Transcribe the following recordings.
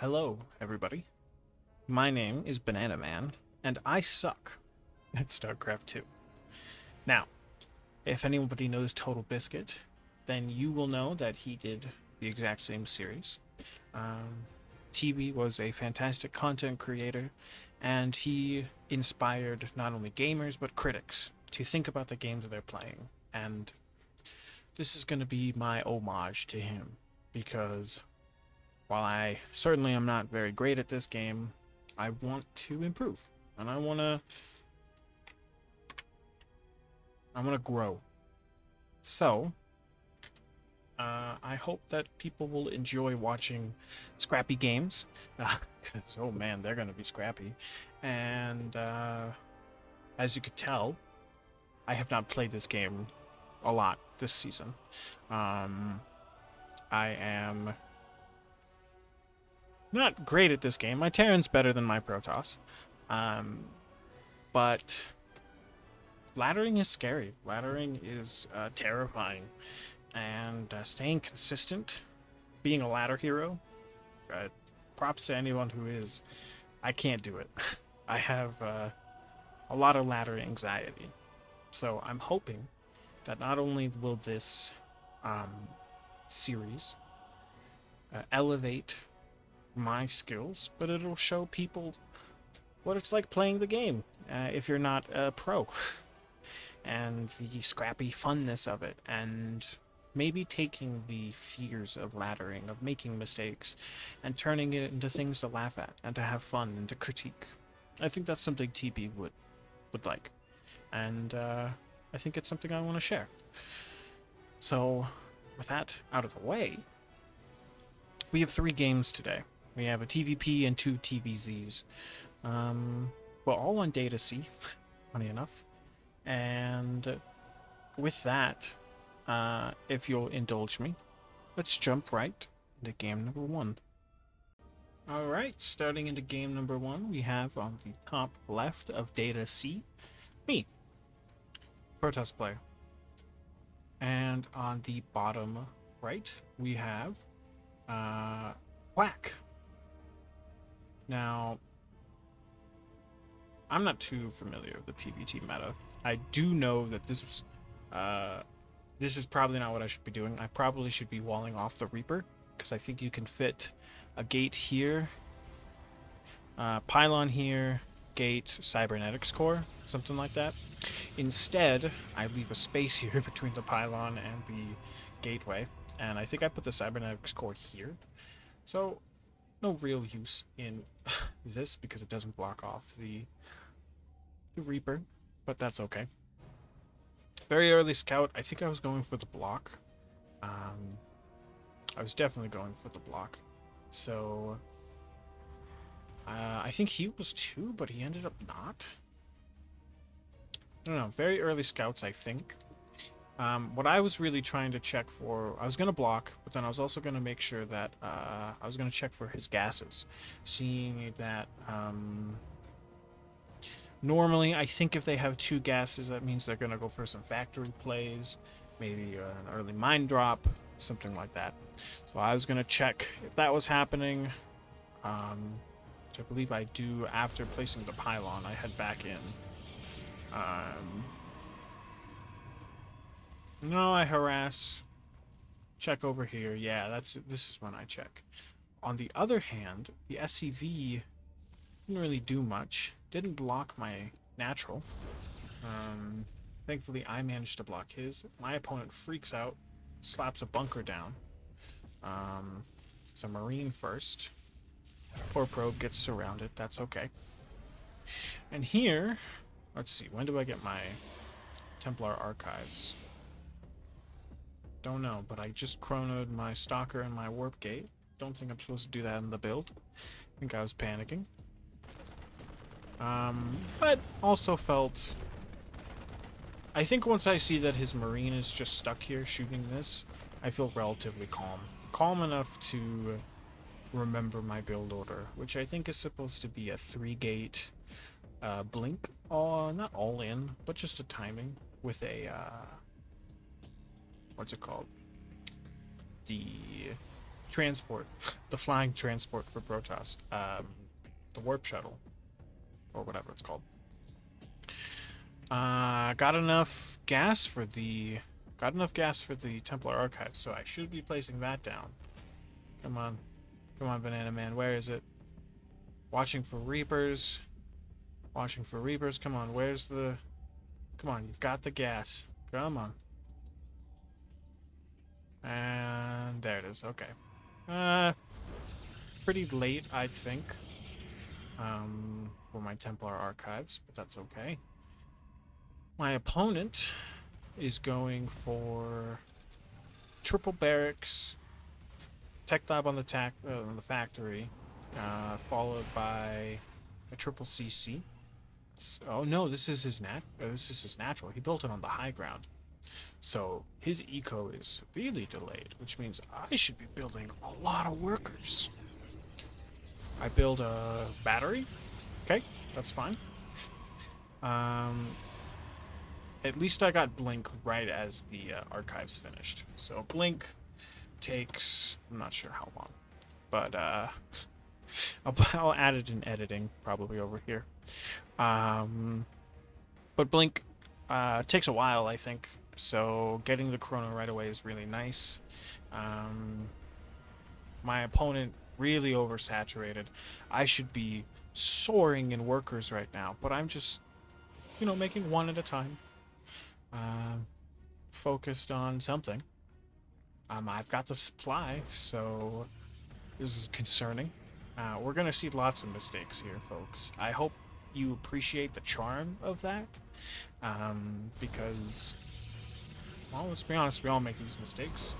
Hello, everybody. My name is Banana Man, and I suck at Starcraft 2. Now, if anybody knows TotalBiscut, then you will know that he did the exact same series. Um, TB was a fantastic content creator, and he inspired not only gamers but critics to think about the games they're playing. And this is going to be my homage to him, because while I certainly am not very great at this game, I want to improve, and I want to grow. So, I hope that people will enjoy watching scrappy games, because oh man, they're gonna be scrappy. And as you could tell, I have not played this game a lot this season. I am not great at this game. My Terran's better than my Protoss. But laddering is scary. Laddering is terrifying. And staying consistent, being a ladder hero, props to anyone who is. I can't do it. I have a lot of ladder anxiety. So I'm hoping that not only will this series elevate my skills, but it'll show people what it's like playing the game if you're not a pro, and the scrappy funness of it, and maybe taking the fears of laddering, of making mistakes, and turning it into things to laugh at and to have fun and to critique. I think that's something TB would like, and I think it's something I want to share. So, with that out of the way, we have 3 games today. We have a TVP and 2 TVZs. Well, all on data C, funny enough. And with that, if you'll indulge me, let's jump right into game number 1. Alright, starting into game number 1, we have on the top left of data C, me, Protoss player. And on the bottom right, we have Quack. Now, I'm not too familiar with the PvT meta. I do know that this is probably not what I should be doing. I probably should be walling off the Reaper, because I think you can fit a gate here, pylon here, gate, cybernetics core, something like that. Instead, I leave a space here between the pylon and the gateway, and I think I put the cybernetics core here. So, no real use in this because it doesn't block off the Reaper, but that's okay. Very early scout. I think I was going for the block. I was definitely going for the block. So I think he was too, but he ended up not. I don't know. Very early scouts, I think. What I was really trying to check for, I was going to block, but then I was also going to make sure that I was going to check for his gases. Seeing that normally, I think if they have 2 gases, that means they're going to go for some factory plays, maybe an early mine drop, something like that. So I was going to check if that was happening, which I believe I do after placing the pylon. I head back in. No, I harass. Check over here. Yeah, this is when I check. On the other hand, the SCV didn't really do much. Didn't block my natural. Thankfully, I managed to block his. My opponent freaks out, slaps a bunker down. It's a Marine first. Poor probe gets surrounded. That's okay. And here, let's see. When do I get my Templar archives? Don't know, but I just chronoed my Stalker and my Warp Gate. Don't think I'm supposed to do that in the build. I think I was panicking. But also felt... I think once I see that his Marine is just stuck here shooting this, I feel relatively calm. Calm enough to remember my build order, which I think is supposed to be a 3-gate blink. Not all in, but just a timing with a... what's it called? The transport, the flying transport for Protoss, the warp shuttle, or whatever it's called. Got enough gas for the Templar Archive, so I should be placing that down. Come on, Banana Man, where is it? Watching for Reapers. Watching for Reapers. Come on, where's the... Come on, you've got the gas. Come on. And there it is, okay. Pretty late, I think, for my Templar Archives, but that's okay. My opponent is going for triple barracks, tech lab on the factory, followed by a triple CC. Oh no, this is his natural. He built it on the high ground, so his eco is severely delayed, which means I should be building a lot of workers. I build a battery. Okay, that's fine. At least I got Blink right as the archives finished. So Blink takes, I'm not sure how long, but I'll add it in editing probably over here. But Blink takes a while, I think. So getting the chrono right away is really nice. My opponent really oversaturated. I should be soaring in workers right now, but I'm just, making one at a time. Focused on something. I've got the supply, so this is concerning. We're gonna see lots of mistakes here, folks. I hope you appreciate the charm of that, because, well, let's be honest, we all make these mistakes,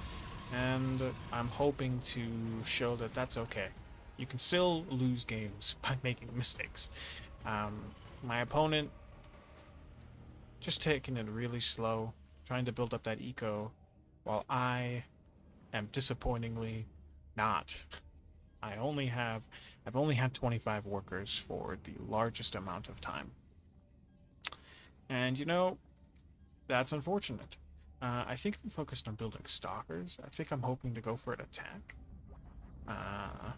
and I'm hoping to show that that's okay. You can still lose games by making mistakes. My opponent just taking it really slow, trying to build up that eco, while I am disappointingly not. I've only had 25 workers for the largest amount of time. And that's unfortunate. I think I'm focused on building stalkers. I think I'm hoping to go for an attack.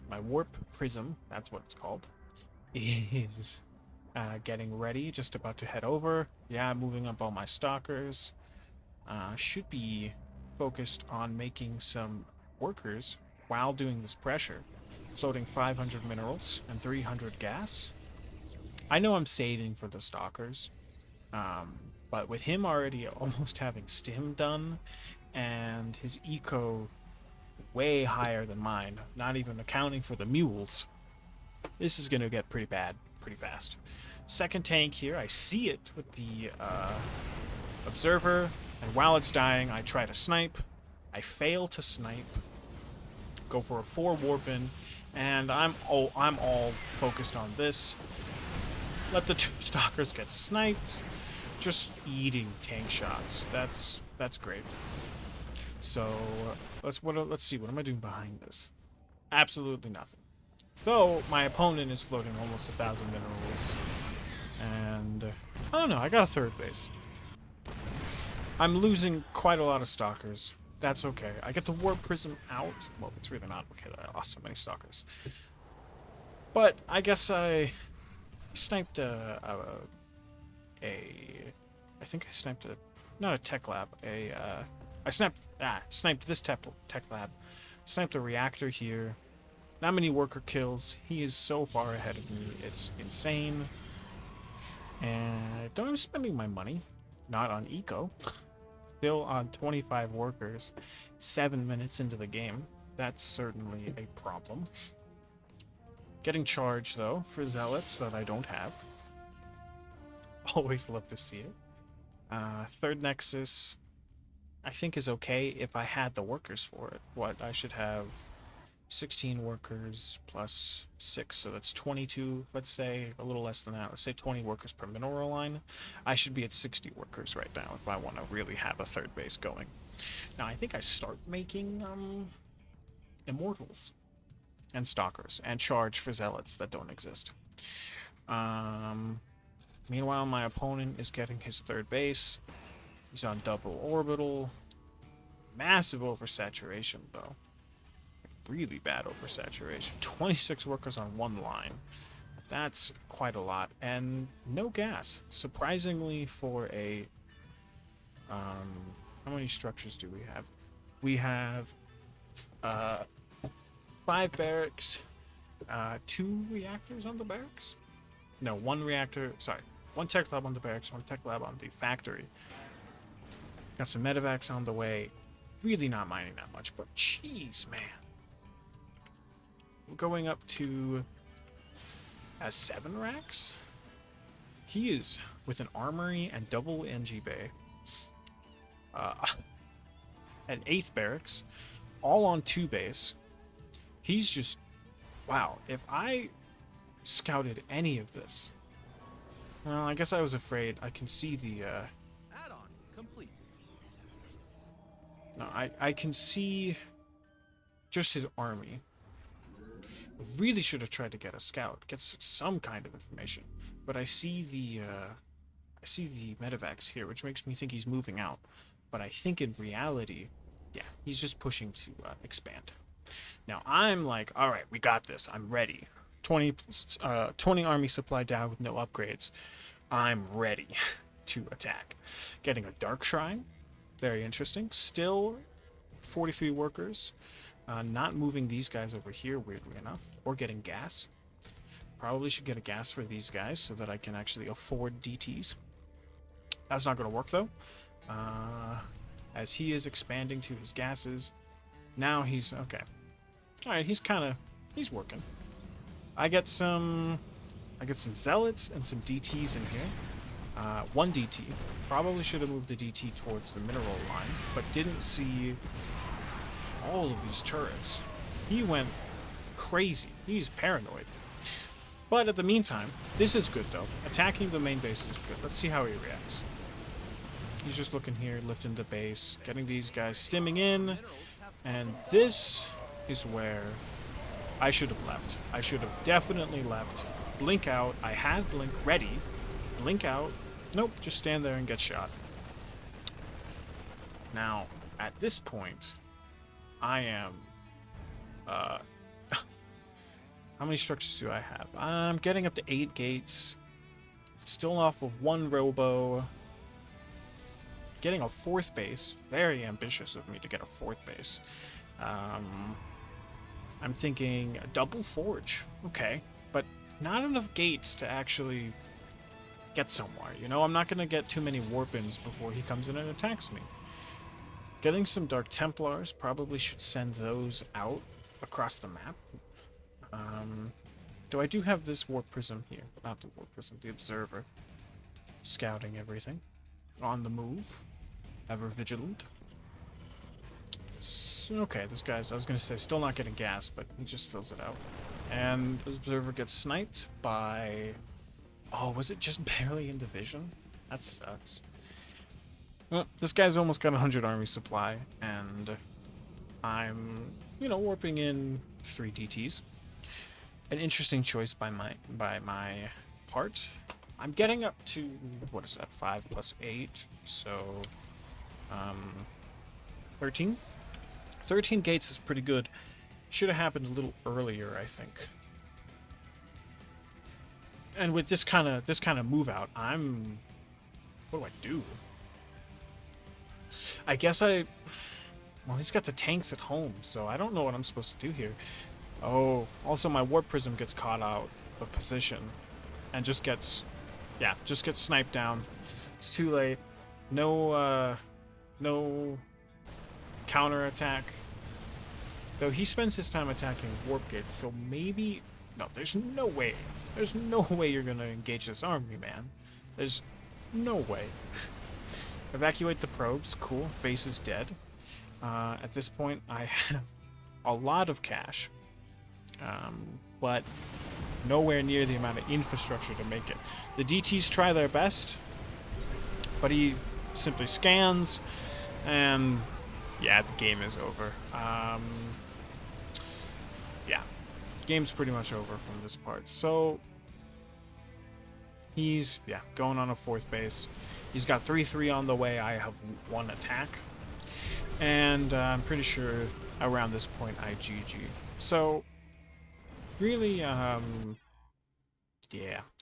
My warp prism, that's what it's called, is getting ready, just about to head over. Yeah, moving up all my stalkers. Should be focused on making some workers while doing this pressure. Floating 500 minerals and 300 gas. I know I'm saving for the stalkers, but with him already almost having stim done and his eco way higher than mine, not even accounting for the mules, this is going to get pretty bad pretty fast. Second tank here, I see it with the observer, and while it's dying, I try to snipe. I fail to snipe. Go for a 4 warpin, and I'm all focused on this. Let the 2 stalkers get sniped. Just eating tank shots. That's great. So let's see. What am I doing behind this? Absolutely nothing. Though my opponent is floating almost 1,000 minerals, and I don't know. I got a 3rd base. I'm losing quite a lot of stalkers. That's okay. I get the warp prism out. Well, it's really not okay that I lost so many stalkers. But I guess I sniped I think I sniped not a tech lab. I sniped this tech lab. Sniped a reactor here. Not many worker kills. He is so far ahead of me. It's insane. And I'm spending my money. Not on eco. Still on 25 workers. 7 minutes into the game. That's certainly a problem. Getting charged, though, for zealots that I don't have. Always love to see it. 3rd Nexus, I think, is okay if I had the workers for it. I should have 16 workers plus 6, so that's 22, let's say, a little less than that. Let's say 20 workers per mineral line. I should be at 60 workers right now if I want to really have a 3rd base going. Now, I think I start making immortals and stalkers and charge for zealots that don't exist. Meanwhile, my opponent is getting his 3rd base. He's on double orbital. Massive oversaturation, though. really bad oversaturation. 26 workers on one line. That's quite a lot. And no gas. Surprisingly for a... how many structures do we have? We have 5 barracks, 2 reactors on the barracks? No, 1 reactor, sorry. 1 tech lab on the barracks, 1 tech lab on the factory. Got some medevacs on the way. Really not mining that much, but jeez, man. We're going up to 7 racks? He is with an armory and double NG bay. An 8th barracks, all on 2 base. He's just, wow, if I scouted any of this, well, I guess I was afraid. I can see the, Add-on complete. no, I can see just his army. Really should have tried to get a scout, get some kind of information. But I see the medevacs here, which makes me think he's moving out. But I think in reality, yeah, he's just pushing to expand. Now I'm like, all right, we got this. I'm ready. 20 army supply down with no upgrades. I'm ready to attack. Getting a dark shrine, very interesting. Still 43 workers. Not moving these guys over here, weirdly enough, or getting gas. Probably should get a gas for these guys so that I can actually afford DTs. That's not going to work though. As he is expanding to his gases, now he's okay. All right, he's working. I get some zealots and some DTs in here. 1 DT. Probably should have moved the DT towards the mineral line, but didn't see all of these turrets. He went crazy. He's paranoid. But at the meantime, this is good though. Attacking the main base is good. Let's see how he reacts. He's just looking here, lifting the base, getting these guys stimming in, and this is where I should have left. I should have definitely left. Blink out. I have blink ready. Blink out. Nope, just stand there and get shot. Now, at this point, I am... how many structures do I have? I'm getting up to 8 gates. Still off of 1 robo. Getting a 4th base. Very ambitious of me to get a 4th base. I'm thinking a double forge. Okay. But not enough gates to actually get somewhere. You know, I'm not going to get too many warp-ins before he comes in and attacks me. Getting some Dark Templars. Probably should send those out across the map. Though I do have this Warp Prism here. Not the Warp Prism, the Observer. Scouting everything. On the move. Ever vigilant. So, okay, this guy's, I was going to say, still not getting gas, but he just fills it out. And the Observer gets sniped by... Oh, was it just barely in division? That sucks. Well, this guy's almost got 100 army supply, and I'm, you know, warping in 3 DTs. An interesting choice by my part. I'm getting up to, what is that, 5 plus 8, so 13? 13 gates is pretty good. Should have happened a little earlier, I think. And with this kind of move out, I'm... What do I do? I guess I... Well, he's got the tanks at home, so I don't know what I'm supposed to do here. Oh, also my Warp Prism gets caught out of position. And just gets... Yeah, just gets sniped down. It's too late. No, no counter-attack. Though he spends his time attacking Warp Gates, so maybe... No, there's no way. There's no way you're gonna engage this army, man. There's no way. Evacuate the probes. Cool. Base is dead. At this point, I have a lot of cash. But nowhere near the amount of infrastructure to make it. The DTs try their best, but he simply scans, and yeah, the game is over. Yeah, game's pretty much over from this part. So he's, yeah, going on a 4th base. He's got 3-3 on the way. I have 1 attack. And I'm pretty sure around this point, I GG. So, really, yeah,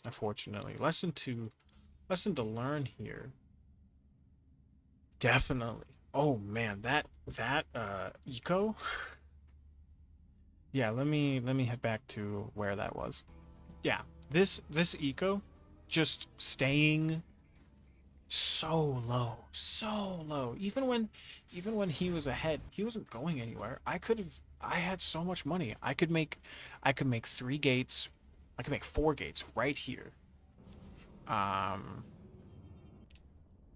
unfortunately. Lesson to learn here. Definitely. Oh man, that eco. Yeah, let me head back to where that was. Yeah, this eco just staying so low. Even when he was ahead, he wasn't going anywhere. I had so much money. I could make 3 gates. I could make 4 gates right here. Um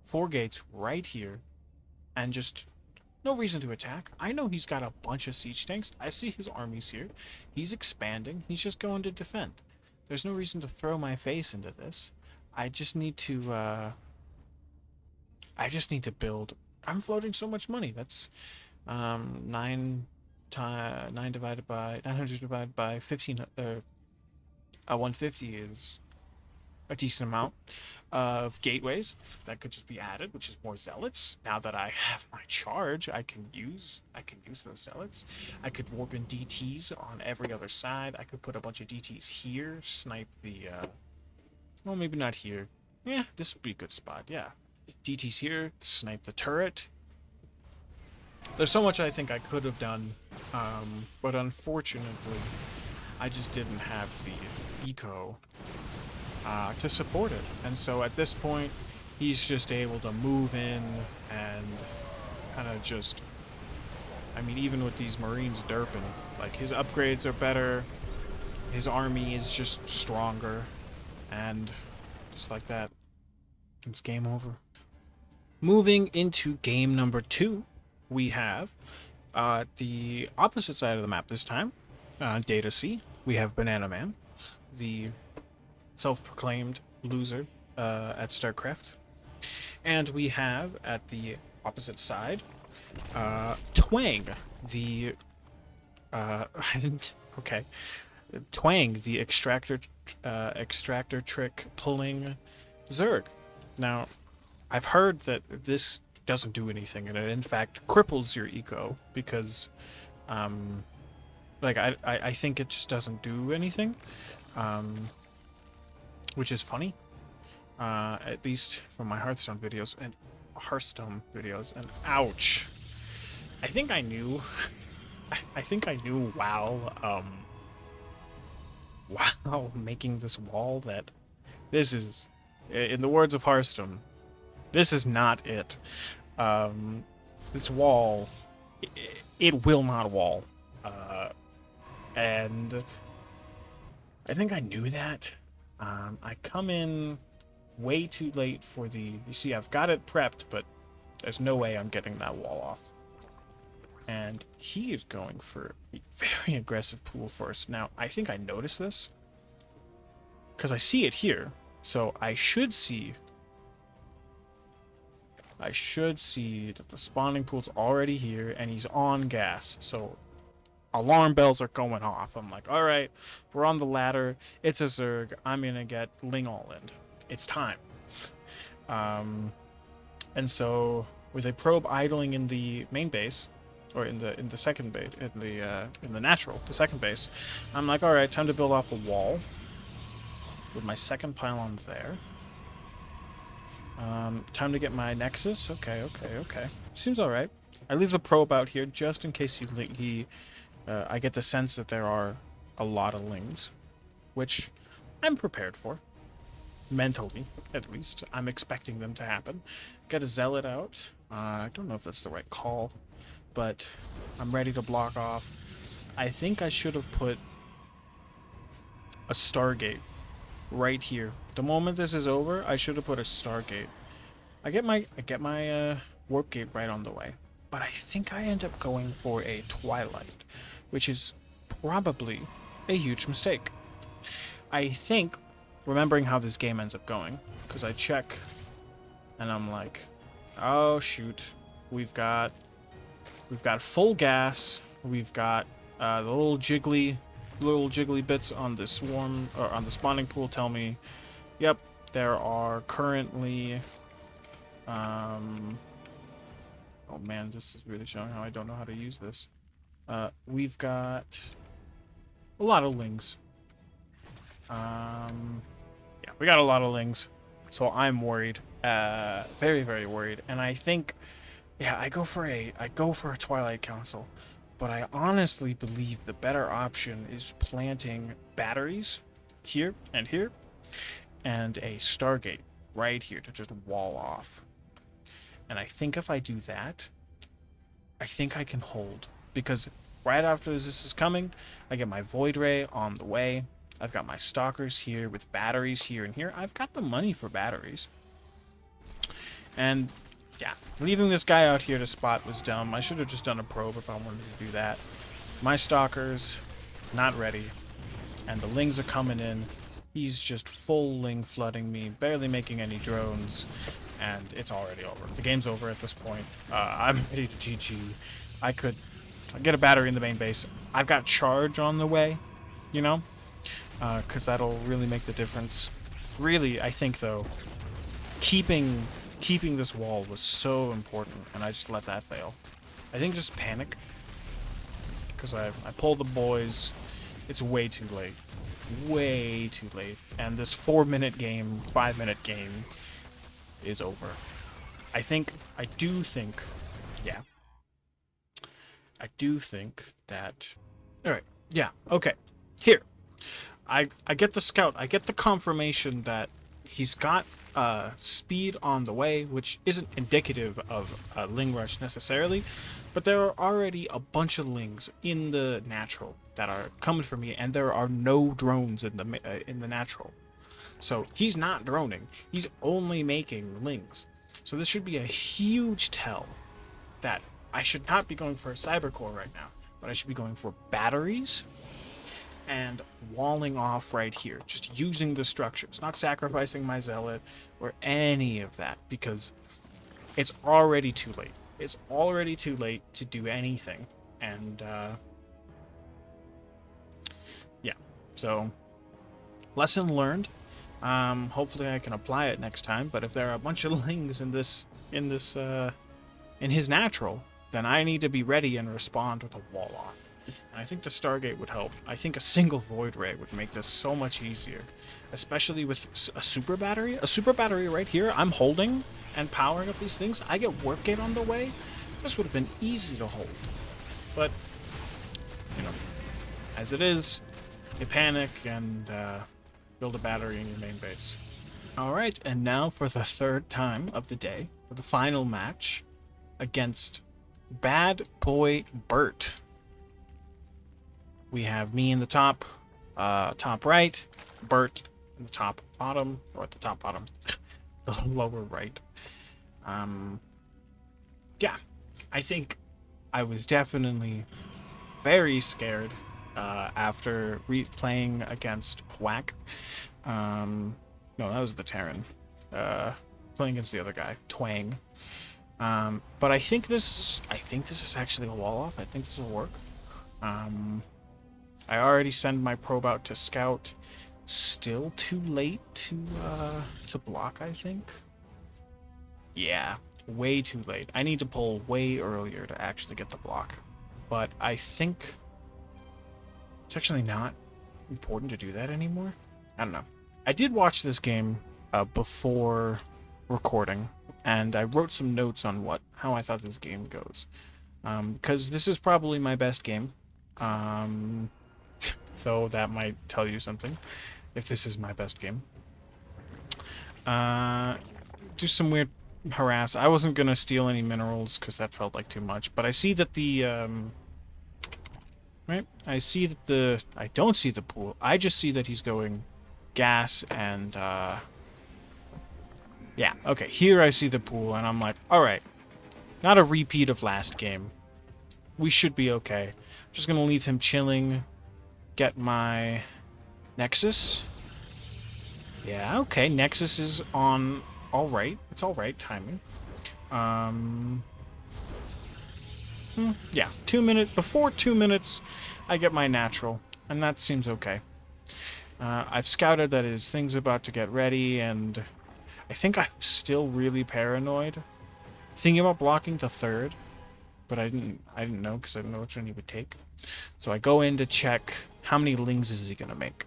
4 gates right here and just no reason to attack. I know he's got a bunch of siege tanks. I see his armies here. He's expanding. He's just going to defend. There's no reason to throw my face into this. I just need to build. I'm floating so much money. That's 9 divided by 900 divided by 15 150 is a decent amount of gateways that could just be added, which is more zealots. Now that I have my charge, I can use those zealots. I could warp in DTs on every other side. I could put a bunch of DTs here, snipe the well, maybe not here. Yeah, this would be a good spot. Yeah. DTs here, snipe the turret. There's so much I think I could have done, but unfortunately, I just didn't have the eco to support it. And so at this point, he's just able to move in and kind of just, I mean, even with these Marines derping, like his upgrades are better, his army is just stronger, and just like that, it's game over. Moving into game number 2, we have the opposite side of the map this time, Data C. We have Banana Man, the self-proclaimed loser at Starcraft. And we have, at the opposite side, Twang, the... I didn't... Okay. Twang, the extractor trick pulling Zerg. Now, I've heard that this doesn't do anything, and it in fact cripples your eco because, like I think it just doesn't do anything, which is funny, at least from my Hearthstone videos and ouch! I think I knew. I think I knew. WoW, WoW making this wall that this is, in the words of Hearthstone, this is not it. This wall, it will not wall. And I think I knew that. I come in way too late for the... You see, I've got it prepped, but there's no way I'm getting that wall off. And he is going for a very aggressive pool first. Now, I think I noticed this, because I see it here. So I should see that the spawning pool's already here, and he's on gas. So alarm bells are going off. I'm like, all right, we're on the ladder. It's a Zerg. I'm gonna get Ling all in. It's time. And so with a probe idling in the main base, or in the second base, in the natural, the second base, I'm like, all right, time to build off a wall with my second pylon there. Time to get my Nexus. Okay. Seems all right. I leave the probe out here just in case I get the sense that there are a lot of Lings, which I'm prepared for. Mentally, at least. I'm expecting them to happen. Get a Zealot out. I don't know if that's the right call, but I'm ready to block off. I think I should have put a Stargate right here. The moment this is over, I should have put a Stargate. I get my warp gate right on the way, but I think I end up going for a Twilight, which is probably a huge mistake. I think, remembering how this game ends up going, because I check and I'm like, oh shoot, we've got full gas, we've got the little jiggly bits on the swarm, or on the spawning pool tell me, yep, there are currently oh man, this is really showing how I don't know how to use this. We've got a lot of lings. Yeah, we got a lot of lings, so I'm worried. Very, very worried. And I think, yeah, I go for a Twilight Council, but I honestly believe the better option is planting batteries here and here, and a Stargate right here to just wall off. And I think if I do that, I think I can hold. Because right after this is coming, I get my Void Ray on the way. I've got my Stalkers here with batteries here and here. I've got the money for batteries. And yeah, leaving this guy out here to spot was dumb. I should have just done a probe if I wanted to do that. My Stalkers, not ready. And the Lings are coming in. He's just full Ling flooding me, barely making any drones. And it's already over. The game's over at this point. I'm ready to GG. I could get a battery in the main base. I've got charge on the way, you know? Because that'll really make the difference. Really, I think, though, keeping this wall was so important, and I just let that fail. I think just panic. Because I pulled the boys. It's way too late. Way too late. And this 4-minute game, 5-minute game is over. I do think that... Alright, yeah, okay. Here. I get the scout. I get the confirmation that he's got speed on the way, which isn't indicative of a Ling rush necessarily, but there are already a bunch of Lings in the natural that are coming for me, and there are no drones in the natural. So he's not droning. He's only making Lings. So this should be a huge tell that I should not be going for a Cybercore right now, but I should be going for batteries and walling off right here. Just using the structures, not sacrificing my Zealot or any of that, because it's already too late. It's already too late to do anything. And, yeah. So, lesson learned. Hopefully I can apply it next time, but if there are a bunch of Lings in his natural, then I need to be ready and respond with a wall off. And I think the Stargate would help. I think a single Void Ray would make this so much easier, especially with a super battery. A super battery right here, I'm holding and powering up these things. I get Warp Gate on the way. This would have been easy to hold. But, you know, as it is, you panic and build a battery in your main base. Alright, and now for the third time of the day, for the final match against Bad Boy Bert. We have me in the top right, Bert in the top bottom, or at the top bottom, the lower right. Yeah, I think I was definitely very scared after playing against Whack. No, that was the Terran. Playing against the other guy, Twang. But I think this is actually a wall off. I think this will work. I already send my probe out to scout. Still too late to block, I think. Yeah, way too late. I need to pull way earlier to actually get the block. But I think it's actually not important to do that anymore. I don't know. I did watch this game before recording, and I wrote some notes on how I thought this game goes. Because this is probably my best game. Though that might tell you something, if this is my best game. Do some weird harass. I wasn't gonna steal any minerals because that felt like too much, but I see that the right? I see that I don't see the pool. I just see that he's going gas and yeah, okay, here I see the pool and I'm like, alright, not a repeat of last game. We should be okay. I'm just gonna leave him chilling. Get my Nexus. Yeah, okay, Nexus is on alright. It's alright timing. Yeah, before 2 minutes, I get my natural, and that seems okay. I've scouted that his thing's about to get ready, and I think I'm still really paranoid. Thinking about blocking the third, but I didn't know because I didn't know which one he would take. So I go in to check how many lings is he gonna make.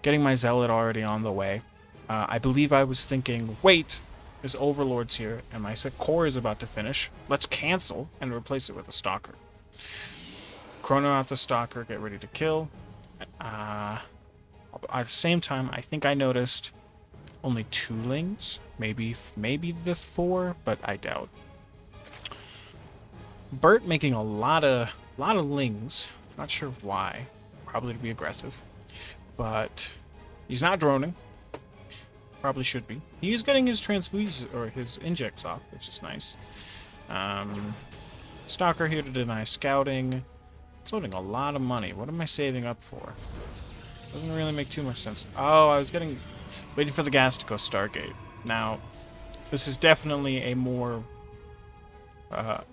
Getting my zealot already on the way. I believe I was thinking, wait, there's overlords here, and my core is about to finish. Let's cancel and replace it with a stalker. Chrono out the stalker, get ready to kill. At the same time, I think I noticed only 2 lings, maybe the 4, but I doubt. Bert making a lot of lings. Not sure why. Probably to be aggressive, but he's not droning. Probably should be. He is getting his transfusions or his injects off, which is nice. Stalker here to deny scouting. Floating a lot of money. What am I saving up for? Doesn't really make too much sense. Oh, I was waiting for the gas to go Stargate. Now, this is definitely a more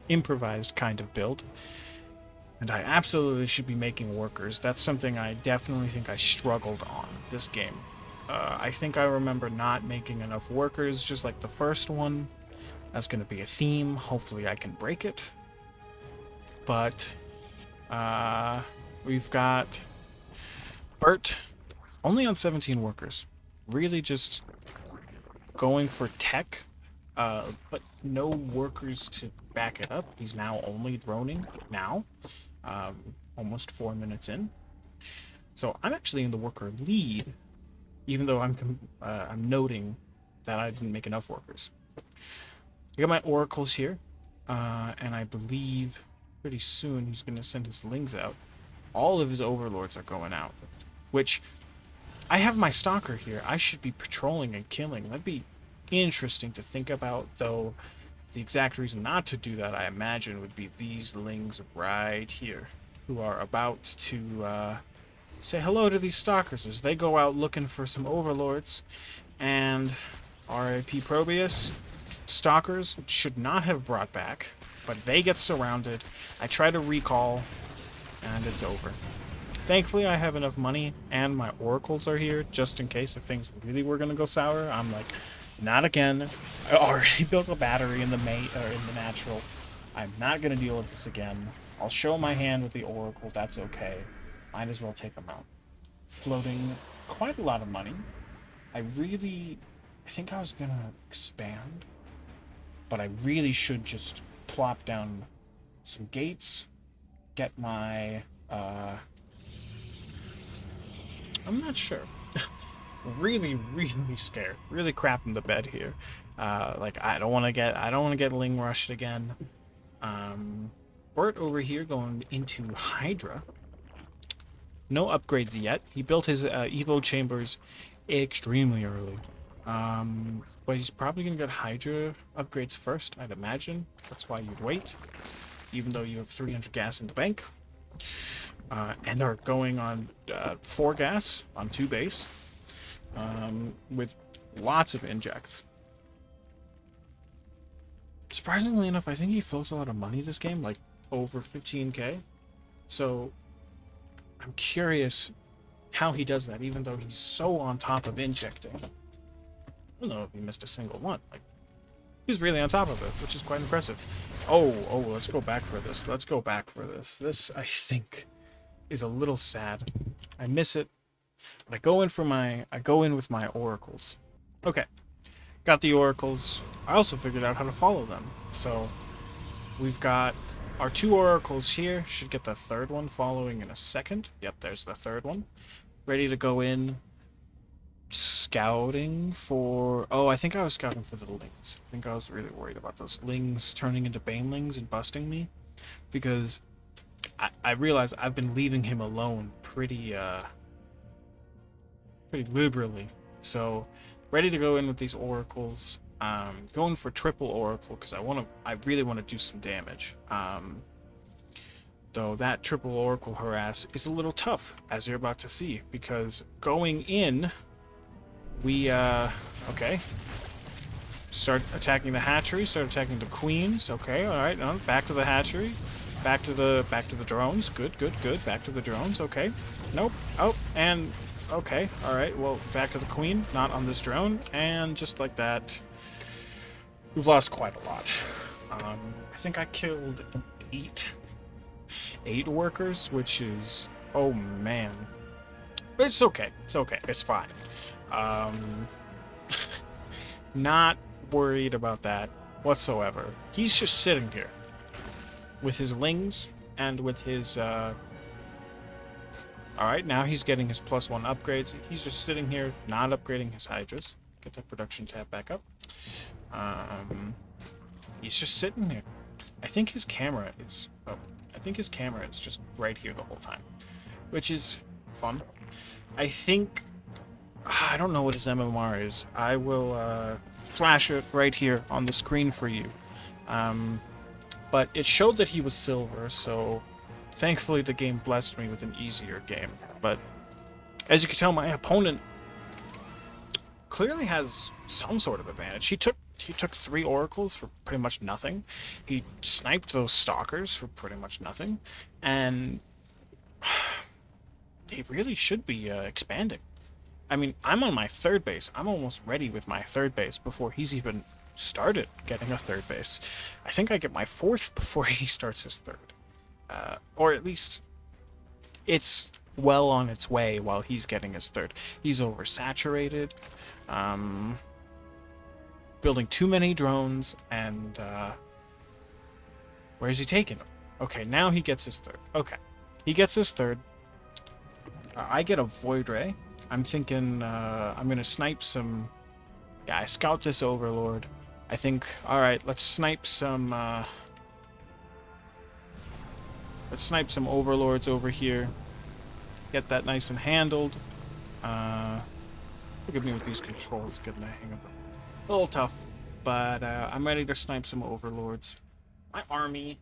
improvised kind of build. And I absolutely should be making workers. That's something I definitely think I struggled on this game. I think I remember not making enough workers, just like the first one. That's going to be a theme. Hopefully I can break it. But we've got Bert only on 17 workers. Really just going for tech, but no workers to back it up. He's now only droning now, almost 4 minutes in. So I'm actually in the worker lead, even though I'm noting that I didn't make enough workers. I got my oracles here, and I believe pretty soon he's going to send his lings out. All of his overlords are going out, which I have my stalker here. I should be patrolling and killing. That'd be interesting to think about, though. The exact reason not to do that, I imagine, would be these lings right here, who are about to say hello to these stalkers as they go out looking for some overlords. And R.I.P. Probius, stalkers should not have brought back, but they get surrounded. I try to recall, and it's over. Thankfully, I have enough money, and my oracles are here, just in case if things really were going to go sour. I'm like, not again. I already built a battery in the natural. I'm not going to deal with this again. I'll show my hand with the oracle. That's okay. Might as well take them out. Floating quite a lot of money. I think I was going to expand, but I really should just plop down some gates, get my, I'm not sure. really scared. Really crapping the bed here. Like I don't want to get ling rushed again. Bert over here going into Hydra. No upgrades yet. He built his Evo chambers extremely early. But he's probably gonna get Hydra upgrades first, I'd imagine. That's why you'd wait, even though you have 300 gas in the bank. And are going on 4 gas on 2 base, with lots of injects. Surprisingly enough, I think he floats a lot of money this game, like over 15k. So I'm curious how he does that, even though he's so on top of injecting. I don't know if he missed a single one. Like, he's really on top of it, which is quite impressive. Oh, let's go back for this. This, I think, is a little sad. I miss it. But I go in with my oracles. Okay. Got the oracles. I also figured out how to follow them. So we've got our 2 oracles here. Should get the 3rd one following in a second. Yep, there's the 3rd one. Ready to go in. Scouting for... Oh, I think I was scouting for the lings. I think I was really worried about those lings turning into banelings and busting me. Because I realize I've been leaving him alone pretty liberally. So, ready to go in with these oracles. Going for triple oracle because I really want to do some damage. Though that triple oracle harass is a little tough, as you're about to see, because going in, we okay. Start attacking the hatchery. Start attacking the queens. Okay, all right. Back to the hatchery. Back to the drones. Good. Back to the drones. Okay. Nope. Oh, and okay. All right. Well, back to the queen. Not on this drone. And just like that, we've lost quite a lot. I think I killed eight workers, which is, oh man. But it's okay. It's okay. It's fine. Not worried about that whatsoever. He's just sitting here with his lings and with his, Alright, now he's getting his +1 upgrades. He's just sitting here, not upgrading his hydras. Get that production tab back up. He's just sitting there. I think his camera is... Oh, I think his camera is just right here the whole time. Which is fun. I think... I don't know what his MMR is. I will flash it right here on the screen for you. But it showed that he was silver, so... Thankfully, the game blessed me with an easier game. But as you can tell, my opponent clearly has some sort of advantage. He took 3 oracles for pretty much nothing. He sniped those stalkers for pretty much nothing, and he really should be expanding. I mean, I'm on my 3rd base. I'm almost ready with my 3rd base before he's even started getting a 3rd base. I think I get my 4th before he starts his 3rd. Or at least it's well on its way while he's getting his 3rd. He's oversaturated, building too many drones, and where's he taking them? Okay, now he gets his 3rd. Okay, he gets his 3rd. I get a Void Ray. I'm thinking I'm going to snipe some... Yeah, I scout this Overlord. I think, alright, let's snipe some... Let's snipe some Overlords over here. Get that nice and handled. Look at me with these controls, getting the hang of it. A little tough, but I'm ready to snipe some Overlords. My army...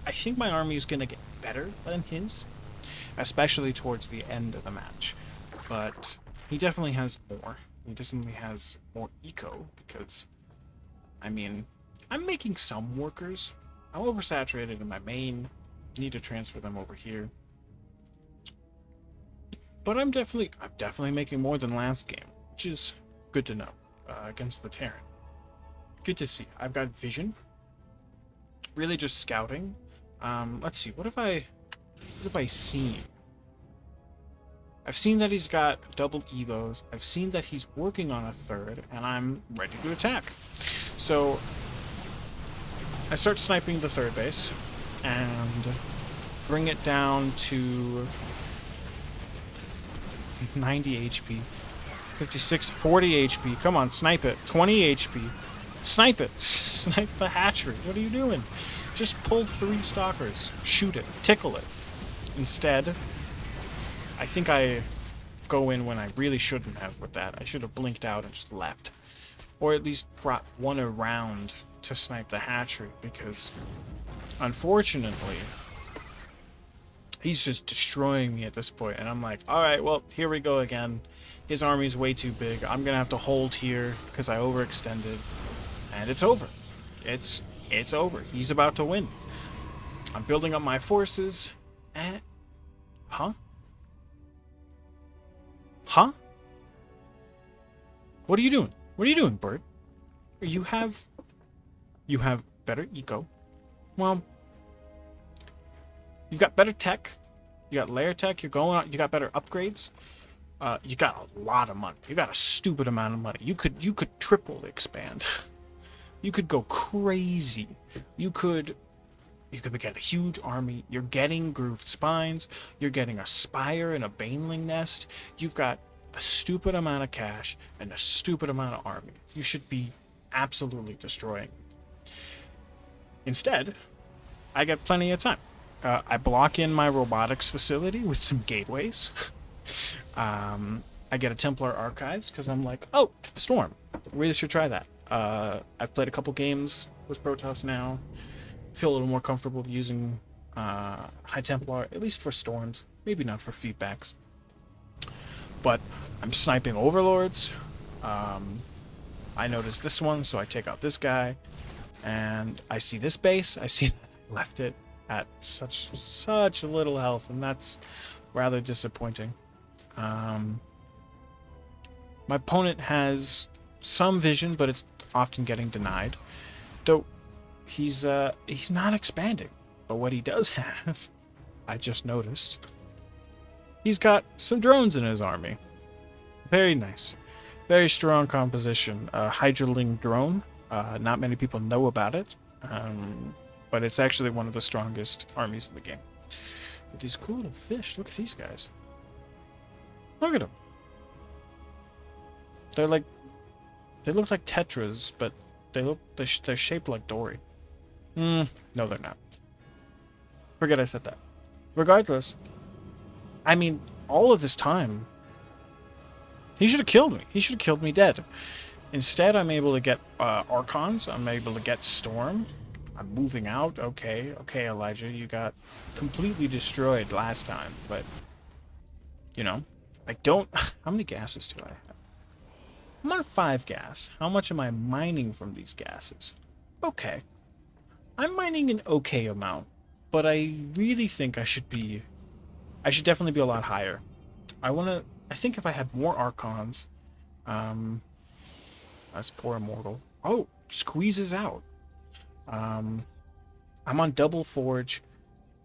I think my army is going to get better than his, especially towards the end of the match. But he definitely has more. He definitely has more eco, because, I mean, I'm making some workers. I'm oversaturated in my main. Need to transfer them over here. But I'm definitely making more than last game, which is good to know against the Terran. Good to see. I've got vision. Really just scouting. Let's see. What have I seen? I've seen that he's got double evos. I've seen that he's working on a 3rd, and I'm ready to attack. So I start sniping the 3rd base and bring it down to 90 HP, 56, 40 HP. Come on, snipe it. 20 HP. Snipe it. Snipe the hatchery. What are you doing? Just pull 3 stalkers. Shoot it. Tickle it. Instead, I think I go in when I really shouldn't have with that. I should have blinked out and just left. Or at least brought one around to snipe the hatchery, because unfortunately he's just destroying me at this point, and I'm like, alright, well, here we go again. His army's way too big. I'm gonna have to hold here because I overextended, and it's over. It's over. He's about to win. I'm building up my forces, and... Huh? What are you doing? What are you doing, Bert? You have better eco. Well, you've got better tech. You got layer tech. You're going on. You got better upgrades. You got a lot of money. You got a stupid amount of money. You could triple expand. You could go crazy. You could get a huge army. You're getting grooved spines. You're getting a spire and a baneling nest. You've got a stupid amount of cash and a stupid amount of army. You should be absolutely destroying. Instead, I get plenty of time. I block in my robotics facility with some gateways. I get a Templar Archives because I'm like, oh, Storm. Really should try that. I've played a couple games with Protoss now. Feel a little more comfortable using High Templar, at least for Storms. Maybe not for feedbacks. But I'm sniping Overlords. I noticed this one, so I take out this guy. And I see this base. I see that I left it at such little health, and that's rather disappointing. My opponent has some vision, but it's often getting denied. Though he's not expanding. But what he does have, I just noticed, he's got some drones in his army. Very nice. Very strong composition. Hydraling drone. Not many people know about it. But it's actually one of the strongest armies in the game. But these cool little fish. Look at these guys. Look at them. They're like... They look like tetras, but they're shaped like Dory. No, they're not. Forget I said that. Regardless, I mean, all of this time, he should have killed me. He should have killed me dead. Instead, I'm able to get Archons. I'm able to get Storm. I'm moving out. Okay, Elijah, you got completely destroyed last time, but, you know, I don't... How many gases do I have? I'm on 5 gas. How much am I mining from these gases? Okay. I'm mining an okay amount, but I really think I should definitely be a lot higher. I think if I had more Archons, that's poor Immortal. Oh, squeezes out. I'm on double forge.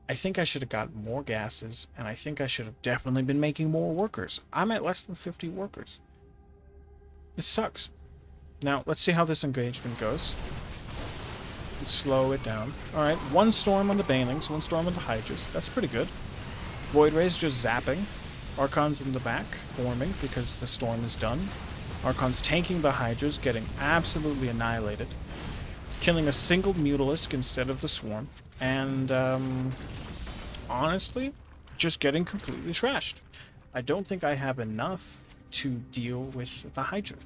I think I should have got more gases, and I think I should have definitely been making more workers. I'm at less than 50 workers. It sucks. Now, let's see how this engagement goes. Let's slow it down. Alright, 1 storm on the Banelings, 1 storm on the Hydras. That's pretty good. Void Rays just zapping. Archons in the back, forming, because the storm is done. Archons tanking the Hydras, getting absolutely annihilated. Killing a single Mutalisk instead of the Swarm. And, honestly, just getting completely trashed. I don't think I have enough to deal with the Hydra.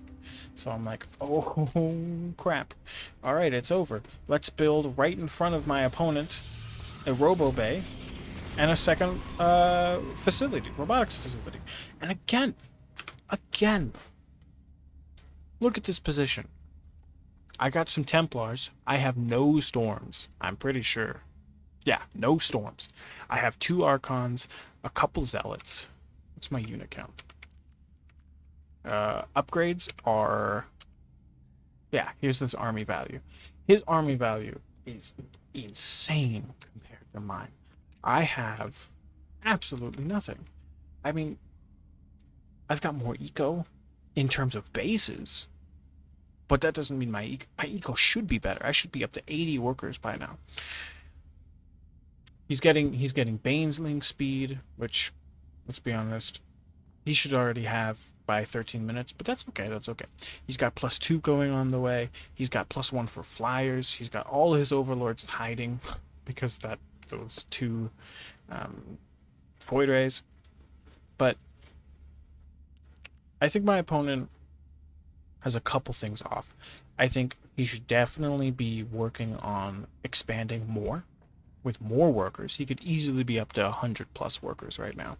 So I'm like, oh crap. Alright, it's over. Let's build right in front of my opponent a Robo Bay and a second facility, robotics facility. And again, look at this position. I got some Templars. I have no Storms, I'm pretty sure. Yeah, no Storms. I have 2 Archons, a couple Zealots. What's my unit count? Upgrades are... Yeah, here's this army value. His army value is insane compared to mine. I have absolutely nothing. I mean, I've got more eco in terms of bases, but that doesn't mean my eco should be better. I should be up to 80 workers by now. He's getting Bane's speed, which, let's be honest, he should already have by 13 minutes, but that's okay, that's okay. He's got +2 going on the way. He's got +1 for flyers. He's got all his overlords hiding because those 2 Void Rays. But I think my opponent has a couple things off. I think he should definitely be working on expanding more with more workers. He could easily be up to 100+ workers right now.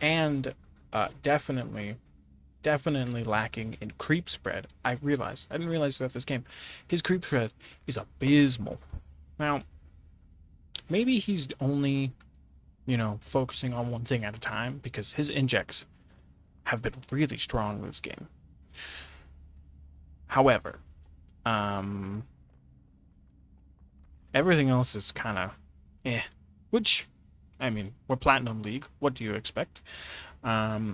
And definitely lacking in creep spread. I didn't realize about this game. His creep spread is abysmal. Now, maybe he's only, focusing on one thing at a time, because his injects have been really strong this game. However, everything else is kind of which, I mean, we're Platinum League. What do you expect? The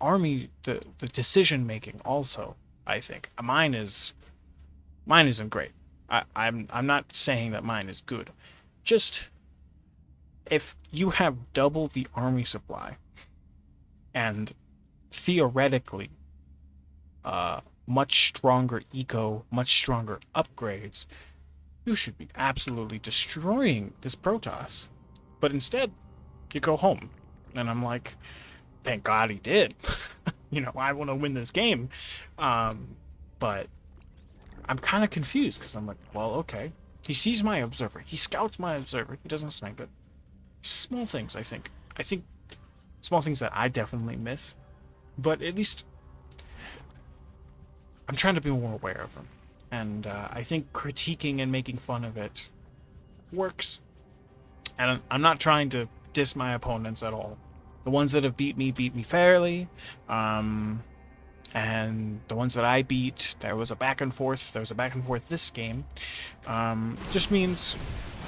army, the decision making also, I think. Mine isn't great. I'm not saying that mine is good. Just, if you have double the army supply, and theoretically, much stronger eco, much stronger upgrades, you should be absolutely destroying this Protoss. But instead, you go home. And I'm like, thank God he did. I want to win this game. But I'm kind of confused, because I'm like, well, okay. He sees my observer. He scouts my observer. He doesn't snipe it. Small things, I think. I think small things that I definitely miss. But at least I'm trying to be more aware of them. And I think critiquing and making fun of it works. And I'm not trying to diss my opponents at all. The ones that have beat me fairly. And the ones that I beat, there was a back and forth. There was a back and forth this game. Just means...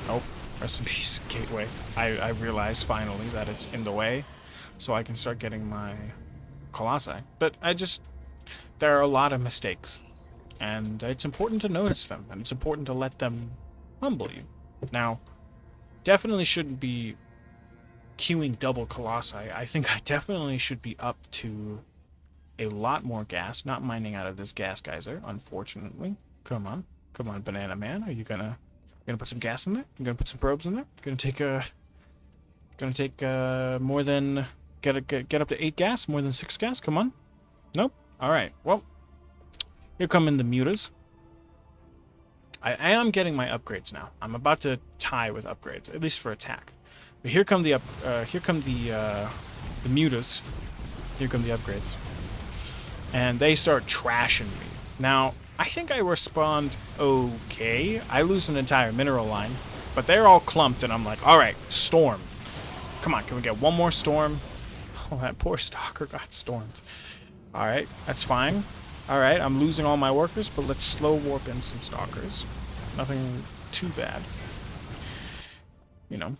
Oh, rest in peace, Gateway. I realized finally that it's in the way, so I can start getting my Colossi. But there are a lot of mistakes, and it's important to notice them, and it's important to let them humble you. Now, definitely shouldn't be queuing double Colossi. I think I definitely should be up to a lot more gas, not mining out of this gas geyser, unfortunately. Come on. Come on, Banana Man. Are you gonna put some gas in there? You gonna put some probes in there? Gonna take more than get up to 8 gas, more than 6 gas? Come on. Nope. Alright, well. Here come in the mutas. I am getting my upgrades now. I'm about to tie with upgrades, at least for attack. But here come the mutas. Here come the upgrades. And they start trashing me. Now, I think I respond okay. I lose an entire mineral line, but they're all clumped, and I'm like, alright, storm. Come on, can we get one more storm? Oh, that poor stalker got stormed. Alright, that's fine. Alright, I'm losing all my workers, but let's slow warp in some stalkers. Nothing too bad. You know,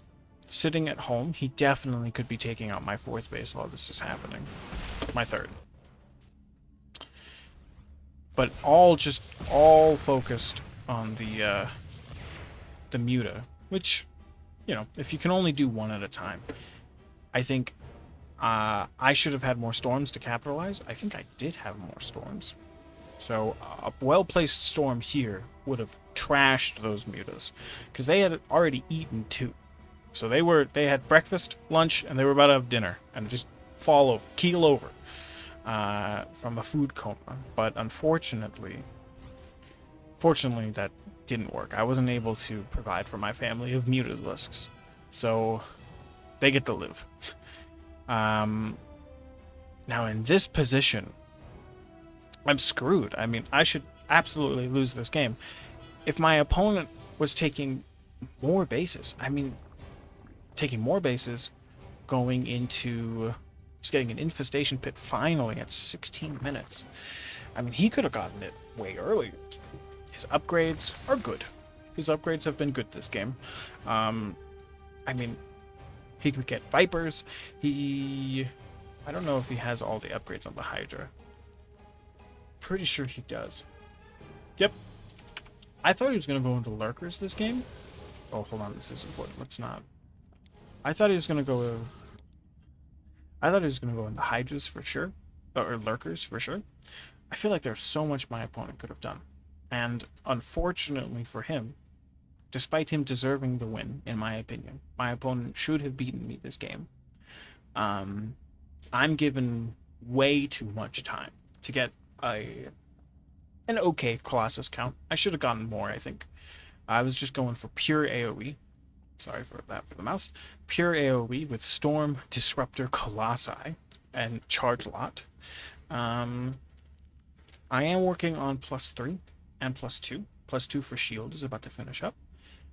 sitting at home, he definitely could be taking out my 4th base while this is happening. My 3rd. But all focused on the muta, which, you know, if you can only do one at a time, I think I should have had more storms to capitalize. I think I did have more storms. So a well-placed storm here would have trashed those mutas, because they had already eaten 2. So they had breakfast, lunch, and they were about to have dinner, and just keel over. From a food coma, but unfortunately that didn't work. I wasn't able to provide for my family of mutalisks, so they get to live. Now in this position, I'm screwed. I mean, I should absolutely lose this game. If my opponent was taking more bases, going into... Just getting an infestation pit finally at 16 minutes. I mean, he could have gotten it way earlier. His upgrades are good. His upgrades have been good this game. I mean, he could get Vipers. I don't know if he has all the upgrades on the Hydra. Pretty sure he does. Yep. I thought he was going to go into Lurkers this game. Oh, hold on. This is important. Let's not. I thought he was going to go into Hydras for sure, or Lurkers for sure. I feel like there's so much my opponent could have done. And unfortunately for him, despite him deserving the win, in my opinion, my opponent should have beaten me this game. I'm given way too much time to get an okay Colossus count. I should have gotten more, I think. I was just going for pure AoE. Sorry for that for the mouse. Pure AoE with Storm, Disruptor, Colossi, and Charge Lot. I am working on +3 and +2. +2 for shield is about to finish up.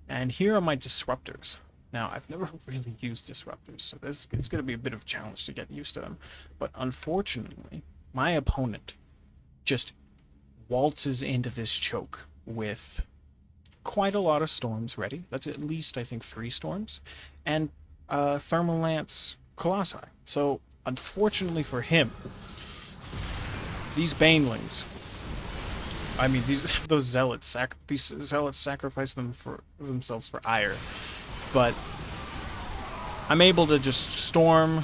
And here are my disruptors. Now, I've never really used disruptors, so it's going to be a bit of a challenge to get used to them. But unfortunately, my opponent just waltzes into this choke with quite a lot of storms ready. That's at least, I think, 3 storms. And Thermal Lance Colossi. So, unfortunately for him, these Banelings, I mean, those zealots, sacrifice themselves for ire. But I'm able to just storm.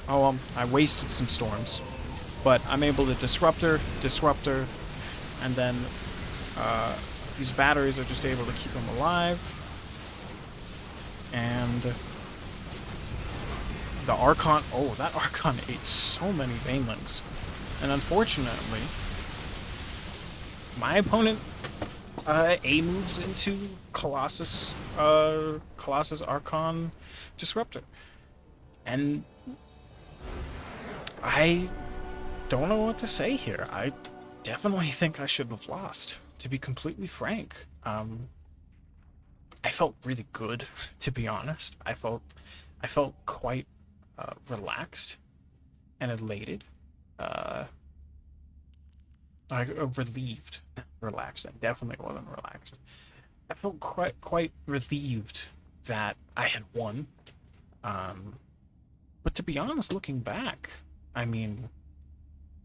Oh, well, I wasted some storms. But I'm able to disruptor, and then these batteries are just able to keep them alive. And the Archon, oh, that Archon ate so many Banelings. And unfortunately, my opponent A moves into Colossus Archon Disruptor. And I don't know what to say here. I definitely think I should have lost, to be completely frank. I felt really good, to be honest. I felt quite relaxed and elated. uh, relieved. Relaxed. I definitely wasn't relaxed. I felt quite relieved that I had won. Um, but to be honest, looking back, I mean,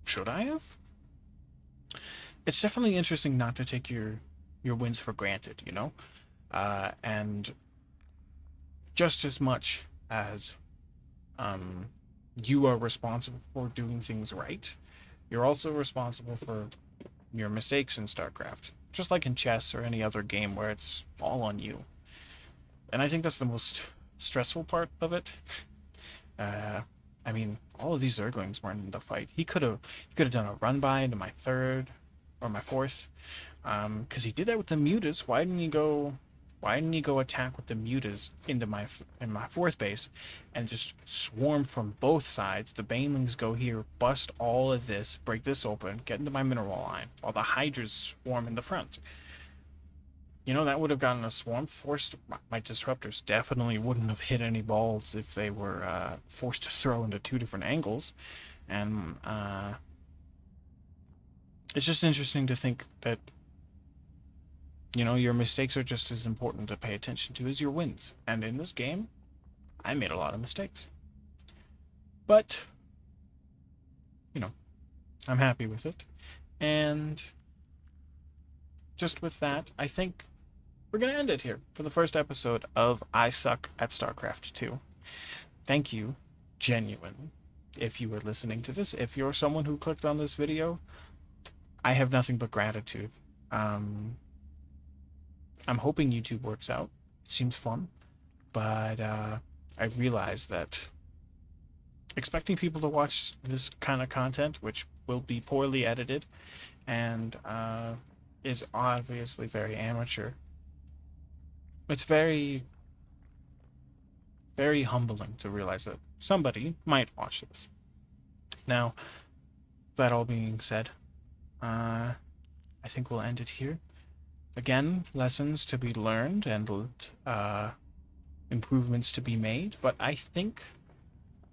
should I have? It's definitely interesting not to take your wins for granted, you know? And just as much as um, you are responsible for doing things right, you're also responsible for your mistakes in StarCraft. Just like in chess or any other game where it's all on you. And I think that's the most stressful part of it. Uh, I mean, all of these Zerglings weren't in the fight. He could have done a run by into my third or my fourth, because he did that with the mutas. Why didn't he go? Why didn't he go attack with the mutas into my fourth base, and just swarm from both sides? The banelings go here, bust all of this, break this open, get into my mineral line, while the hydras swarm in the front. You know, that would have gotten a swarm. Forced my disruptors definitely wouldn't have hit any balls if they were forced to throw into two different angles, and it's just interesting to think that, you know, your mistakes are just as important to pay attention to as your wins. And in this game, I made a lot of mistakes. But, you know, I'm happy with it. And just with that, I think we're going to end it here for the first episode of I Suck at StarCraft 2. Thank you, genuine, if you were listening to this. If you're someone who clicked on this video, I have nothing but gratitude. I'm hoping YouTube works out. It seems fun. But I realize that expecting people to watch this kind of content, which will be poorly edited and is obviously very amateur, it's very, very humbling to realize that somebody might watch this. Now, that all being said, I think we'll end it here. Again, lessons to be learned and improvements to be made, but I think,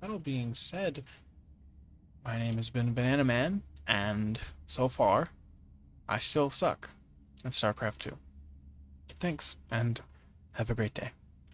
that all being said, my name has been Banana Man, and so far, I still suck at StarCraft 2. Thanks, and have a great day.